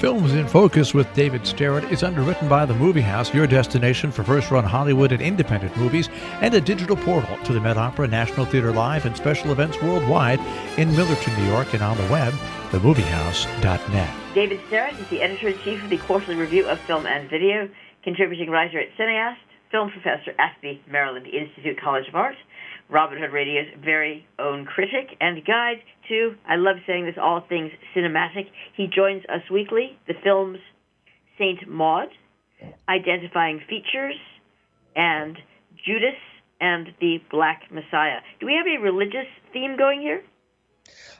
Films in Focus with David Sterritt is underwritten by The Movie House, your destination for first-run Hollywood and independent movies, and a digital portal to the Met Opera, National Theater Live, and special events worldwide in Millerton, New York, and on the web, themoviehouse.net. David Sterritt is the editor-in-chief of the Quarterly Review of Film and Video, contributing writer at Cineast, film professor at the Maryland Institute College of Art, Robin Hood Radio's very own critic, and guide to, I love saying this, all things cinematic. He joins us weekly, the films Saint Maud, Identifying Features, and Judas and the Black Messiah. Do we have a religious theme going here?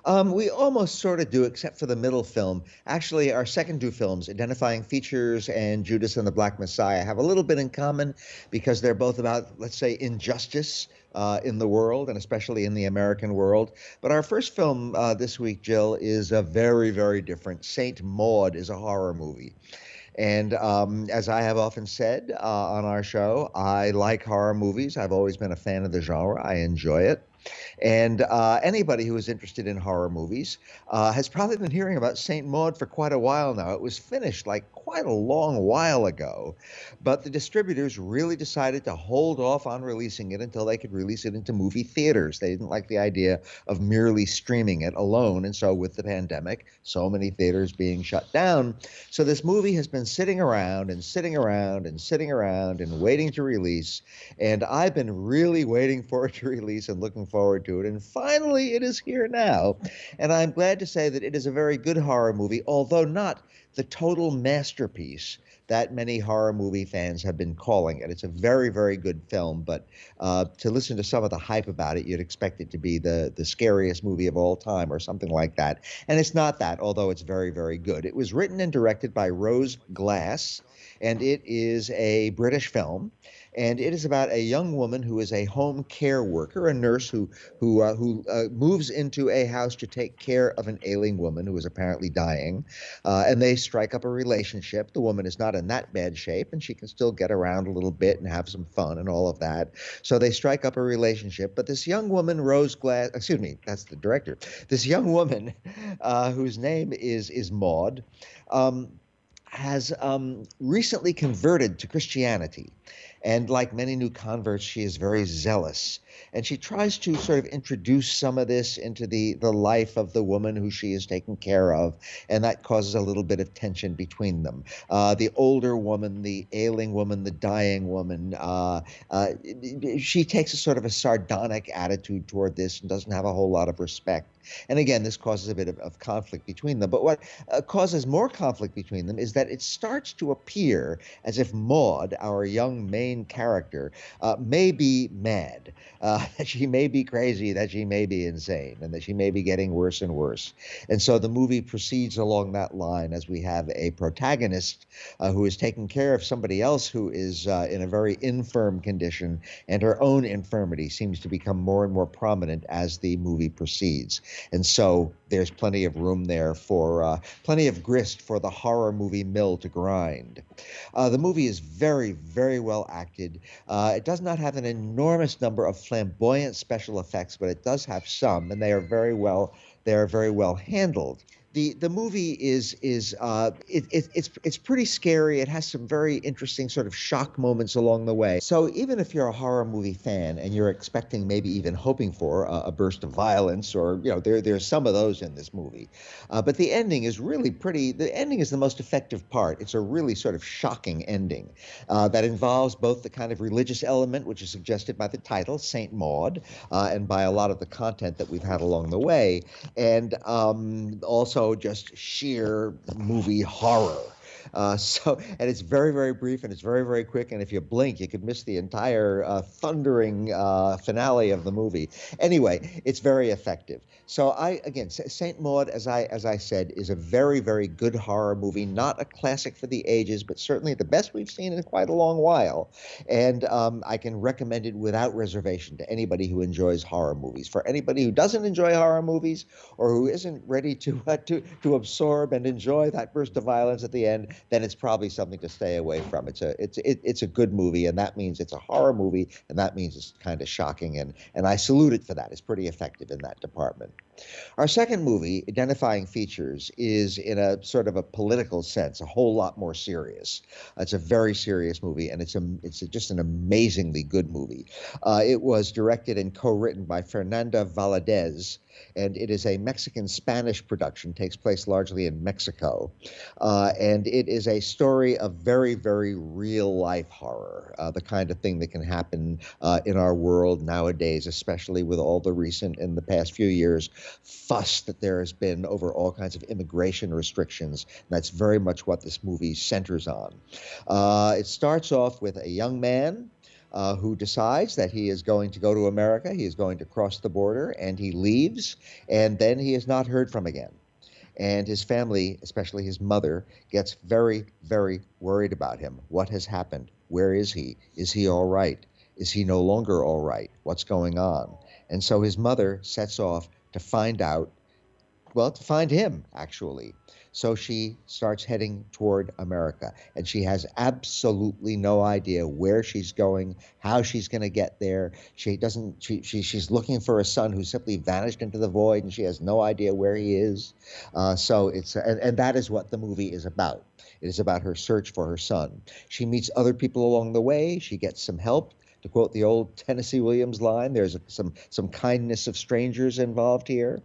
We almost sort of do, except for the middle film. Actually, our second two films, Identifying Features and Judas and the Black Messiah, have a little bit in common because they're both about, let's say, injustice in the world, and especially in the American world. But our first film this week, Jill, is a very, very different. Saint Maud is a horror movie. And as I have often said on our show, I like horror movies. I've always been a fan of the genre. I enjoy it. And anybody who is interested in horror movies has probably been hearing about Saint Maud for quite a while now. It was finished like quite a long while ago, but the distributors really decided to hold off on releasing it until they could release it into movie theaters. They didn't like the idea of merely streaming it alone, and so with the pandemic, so many theaters being shut down. So this movie has been sitting around and sitting around and sitting around and waiting to release, and I've been really waiting for it to release and looking forward to it, and finally it is here now. And I'm glad to say that it is a very good horror movie, although not the total masterpiece that many horror movie fans have been calling it. It's a very, very good film, but to listen to some of the hype about it, you'd expect it to be the scariest movie of all time or something like that. And it's not that, although it's very, very good. It was written and directed by Rose Glass, and it is a British film. And it is about a young woman who is a home care worker, a nurse who moves into a house to take care of an ailing woman who is apparently dying. And they strike up a relationship. The woman is not in that bad shape, and she can still get around a little bit and have some fun and all of that. So they strike up a relationship. But this young woman, Rose Glass, excuse me, that's the director. This young woman, whose name is Maud, has recently converted to Christianity. And like many new converts, she is very zealous. And she tries to sort of introduce some of this into the life of the woman who she is taking care of. And that causes a little bit of tension between them. The older woman, the ailing woman, the dying woman, she takes a sort of a sardonic attitude toward this and doesn't have a whole lot of respect. And again, this causes a bit of conflict between them. But what causes more conflict between them is that it starts to appear as if Maud, our young main character, may be mad, that she may be crazy, that she may be insane, and that she may be getting worse and worse. And so the movie proceeds along that line as we have a protagonist who is taking care of somebody else who is in a very infirm condition, and her own infirmity seems to become more and more prominent as the movie proceeds. And so there's plenty of room there for plenty of grist for the horror movie mill to grind. The movie is very, very well acted. It does not have an enormous number of flamboyant special effects, but it does have some, and they are very well handled. The movie is it's pretty scary. It has some very interesting sort of shock moments along the way. So even if you're a horror movie fan and you're expecting, maybe even hoping for a burst of violence, or there's some of those in this movie, but the ending is really pretty. The ending is the most effective part. It's a really sort of shocking ending that involves both the kind of religious element, which is suggested by the title, Saint Maud, and by a lot of the content that we've had along the way, and also just sheer movie horror. And it's very, very brief, and it's very, very quick. And if you blink, you could miss the entire thundering finale of the movie. Anyway, it's very effective. So Saint Maud, as I said, is a very, very good horror movie. Not a classic for the ages, but certainly the best we've seen in quite a long while. And I can recommend it without reservation to anybody who enjoys horror movies. For anybody who doesn't enjoy horror movies, or who isn't ready to absorb and enjoy that burst of violence at the end, then it's probably something to stay away from. It's a good movie, and that means it's a horror movie, and that means it's kind of shocking, and I salute it for that. It's pretty effective in that department. Our second movie, Identifying Features, is in a sort of a political sense a whole lot more serious. It's a very serious movie, and just an amazingly good movie. It was directed and co-written by Fernanda Valadez, and it is a Mexican-Spanish production, takes place largely in Mexico. And it is a story of very, very real-life horror, the kind of thing that can happen in our world nowadays, especially with all the recent, in the past few years, fuss that there has been over all kinds of immigration restrictions. And that's very much what this movie centers on. It starts off with a young man who decides that he is going to go to America. He is going to cross the border, and he leaves, and then he is not heard from again. And his family, especially his mother, gets very, very worried about him. What has happened? Where is he? Is he all right? Is he no longer all right? What's going on? And so his mother sets off to find out, well, to find him, actually. So she starts heading toward America, and she has absolutely no idea where she's going, how she's going to get there. She's looking for a son who simply vanished into the void, and she has no idea where he is. And that is what the movie is about. It is about her search for her son. She meets other people along the way. She gets some help. To quote the old Tennessee Williams line, there's some kindness of strangers involved here.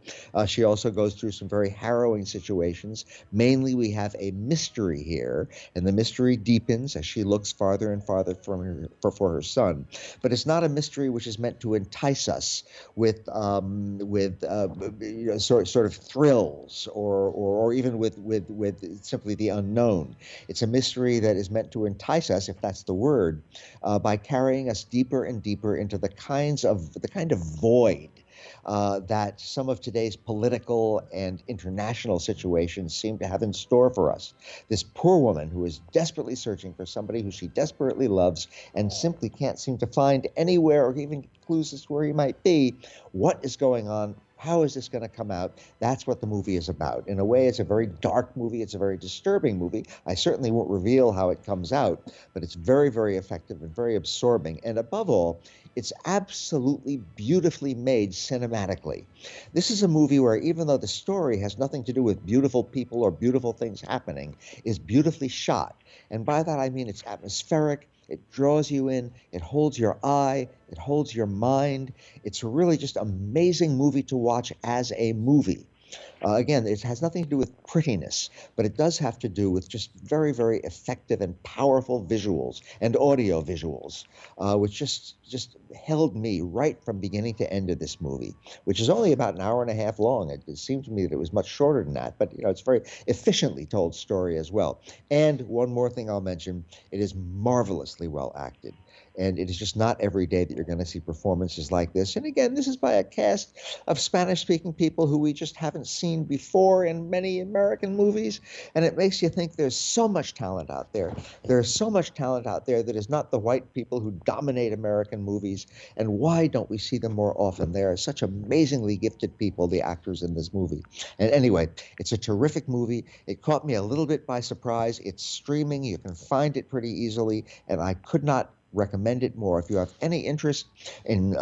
She also goes through some very harrowing situations. Mainly, we have a mystery here, and the mystery deepens as she looks farther and farther for her son. But it's not a mystery which is meant to entice us with sort of thrills or even with simply the unknown. It's a mystery that is meant to entice us, if that's the word, by carrying us deeper and deeper into the kind of void that some of today's political and international situations seem to have in store for us. This poor woman who is desperately searching for somebody who she desperately loves and simply can't seem to find anywhere or even clues as to where he might be. What is going on? How is this going to come out? That's what the movie is about. In a way, it's a very dark movie. It's a very disturbing movie. I certainly won't reveal how it comes out, but it's very, very effective and very absorbing. And above all, it's absolutely beautifully made cinematically. This is a movie where, even though the story has nothing to do with beautiful people or beautiful things happening, is beautifully shot. And by that, I mean it's atmospheric. It draws you in. It holds your eye. It holds your mind. It's a really just amazing movie to watch as a movie. Again, it has nothing to do with prettiness, but it does have to do with just very, very effective and powerful visuals and audio visuals, which just held me right from beginning to end of this movie, which is only about an hour and a half long. It seemed to me that it was much shorter than that, but it's a very efficiently told story as well. And one more thing I'll mention, it is marvelously well acted. And it is just not every day that you're going to see performances like this. And again, this is by a cast of Spanish-speaking people who we just haven't seen before in many American movies. And it makes you think there's so much talent out there. There's so much talent out there that is not the white people who dominate American movies. And why don't we see them more often? They are such amazingly gifted people, the actors in this movie. And anyway, it's a terrific movie. It caught me a little bit by surprise. It's streaming. You can find it pretty easily. And I could not recommend it more. If you have any interest in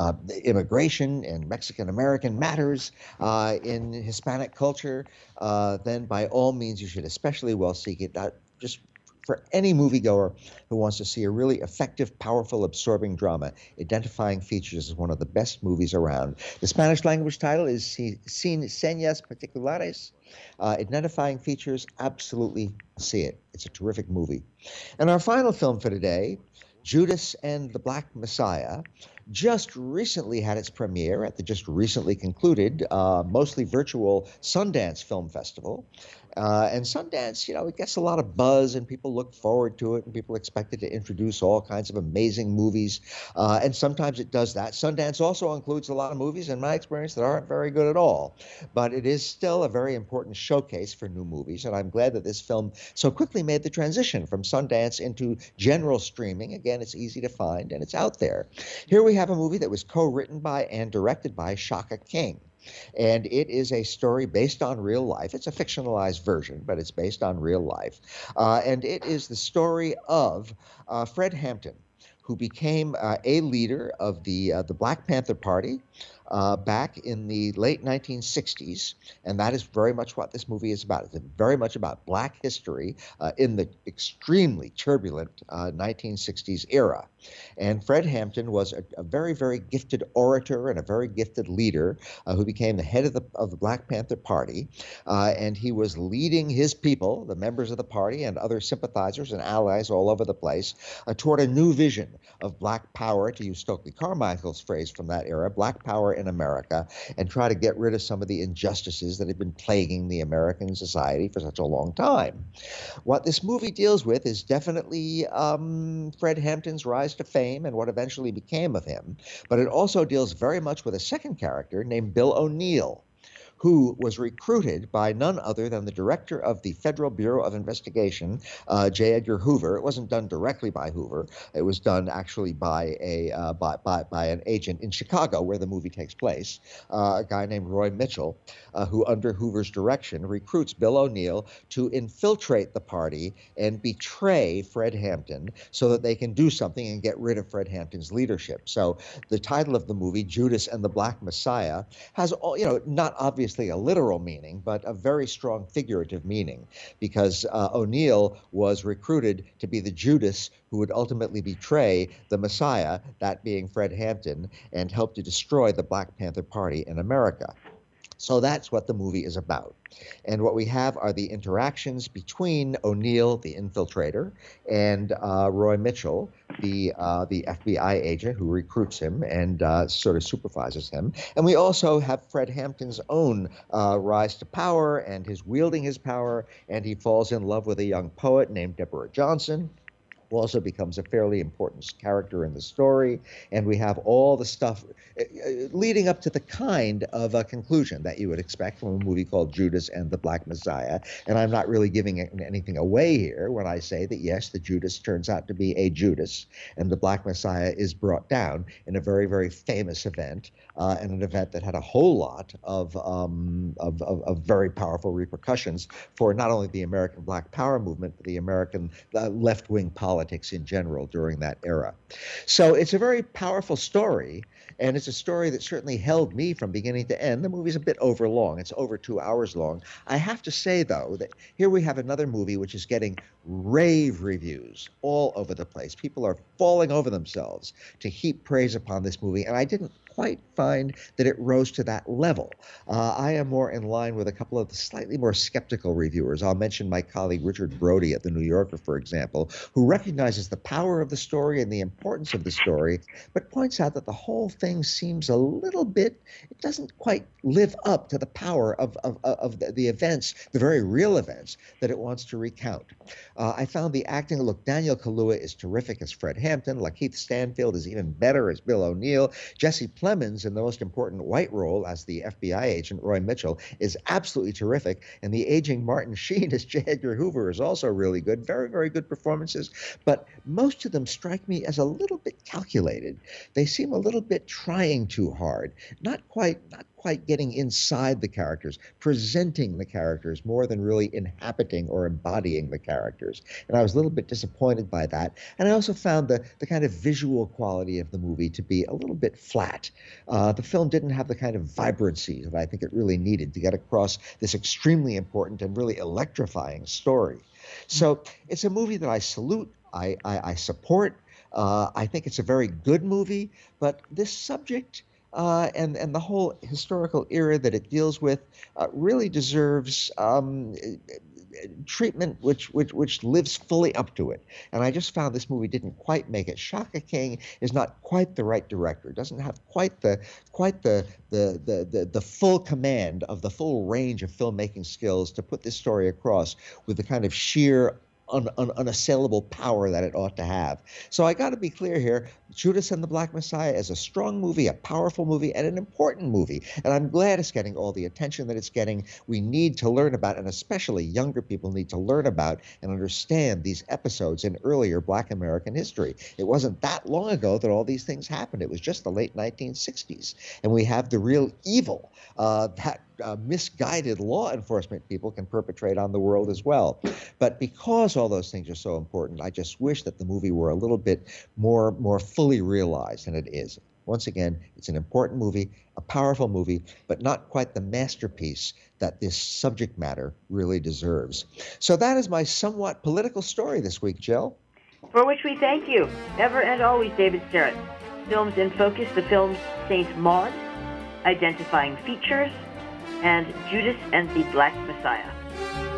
immigration and Mexican-American matters in Hispanic culture, then by all means you should especially well seek it. Just for any moviegoer who wants to see a really effective, powerful, absorbing drama, Identifying Features is one of the best movies around. The Spanish language title is Sin Señas Particulares. Identifying Features, absolutely see it. It's a terrific movie. And our final film for today, Judas and the Black Messiah, just recently had its premiere at the just recently concluded, mostly virtual Sundance Film Festival. And Sundance, it gets a lot of buzz and people look forward to it and people expect it to introduce all kinds of amazing movies. And sometimes it does that. Sundance also includes a lot of movies, in my experience, that aren't very good at all. But it is still a very important showcase for new movies. And I'm glad that this film so quickly made the transition from Sundance into general streaming. Again, it's easy to find and it's out there. Here we have a movie that was co-written by and directed by Shaka King. And it is a story based on real life. It's a fictionalized version, but it's based on real life. And it is the story of Fred Hampton, who became a leader of the Black Panther Party back in the late 1960s, and that is very much what this movie is about. It's very much about Black history in the extremely turbulent 1960s era. And Fred Hampton was a very, very gifted orator and a very gifted leader who became the head of the Black Panther Party. And he was leading his people, the members of the party and other sympathizers and allies all over the place, toward a new vision of Black power, to use Stokely Carmichael's phrase from that era, Black power in America, and try to get rid of some of the injustices that had been plaguing the American society for such a long time. What this movie deals with is definitely Fred Hampton's rise to fame and what eventually became of him, but it also deals very much with a second character named Bill O'Neill, who was recruited by none other than the director of the Federal Bureau of Investigation, J. Edgar Hoover. It wasn't done directly by Hoover. It was done actually by an agent in Chicago, where the movie takes place, a guy named Roy Mitchell, who under Hoover's direction recruits Bill O'Neill to infiltrate the party and betray Fred Hampton so that they can do something and get rid of Fred Hampton's leadership. So the title of the movie, Judas and the Black Messiah, has all, not obviously a literal meaning, but a very strong figurative meaning, because O'Neill was recruited to be the Judas who would ultimately betray the Messiah, that being Fred Hampton, and help to destroy the Black Panther Party in America. So that's what the movie is about. And what we have are the interactions between O'Neill, the infiltrator, and Roy Mitchell, the FBI agent who recruits him and sort of supervises him. And we also have Fred Hampton's own rise to power and his wielding his power, and he falls in love with a young poet named Deborah Johnson, who also becomes a fairly important character in the story. And we have all the stuff leading up to the kind of a conclusion that you would expect from a movie called Judas and the Black Messiah. And I'm not really giving anything away here when I say that, yes, the Judas turns out to be a Judas, and the Black Messiah is brought down in a very, very famous event, and an event that had a whole lot of very powerful repercussions for not only the American Black Power movement, but the American left-wing politics in general during that era. So it's a very powerful story, and it's a story that certainly held me from beginning to end. The movie's a bit overlong. It's over 2 hours long. I have to say, though, that here we have another movie which is getting rave reviews all over the place. People are falling over themselves to heap praise upon this movie, and I didn't quite find that it rose to that level. I am more in line with a couple of the slightly more skeptical reviewers. I'll mention my colleague Richard Brody at The New Yorker, for example, who recognizes the power of the story and the importance of the story, but points out that the whole thing seems a little bit, it doesn't quite live up to the power of the events, the very real events that it wants to recount. I found the acting, look, Daniel Kaluuya is terrific as Fred Hampton. Lakeith Stanfield is even better as Bill O'Neill. Jesse Plemons, in the most important white role as the FBI agent, Roy Mitchell, is absolutely terrific. And the aging Martin Sheen as J. Edgar Hoover is also really good. Very, very good performances. But most of them strike me as a little bit calculated. They seem a little bit trying too hard, not quite getting inside the characters, presenting the characters more than really inhabiting or embodying the characters. And I was a little bit disappointed by that. And I also found the kind of visual quality of the movie to be a little bit flat. The film didn't have the kind of vibrancy that I think it really needed to get across this extremely important and really electrifying story. So it's a movie that I salute, I support. I think it's a very good movie, but this subject and the whole historical era that it deals with really deserves treatment which lives fully up to it. And I just found this movie didn't quite make it. Shaka King is not quite the right director. Doesn't have quite the full command of the full range of filmmaking skills to put this story across with the kind of sheer unassailable power that it ought to have. So I got to be clear here, Judas and the Black Messiah is a strong movie, a powerful movie, and an important movie. And I'm glad it's getting all the attention that it's getting. We need to learn about, and especially younger people need to learn about and understand these episodes in earlier Black American history. It wasn't that long ago that all these things happened. It was just the late 1960s. And we have the real evil that misguided law enforcement people can perpetrate on the world as well. But because all those things are so important, I just wish that the movie were a little bit more fully realized than it is. Once again, it's an important movie, a powerful movie, but not quite the masterpiece that this subject matter really deserves. So that is my somewhat political story this week, Jill. For which we thank you, ever and always, David Sterritt. Films in Focus, the films Saint Maud, Identifying Features, and Judas and the Black Messiah.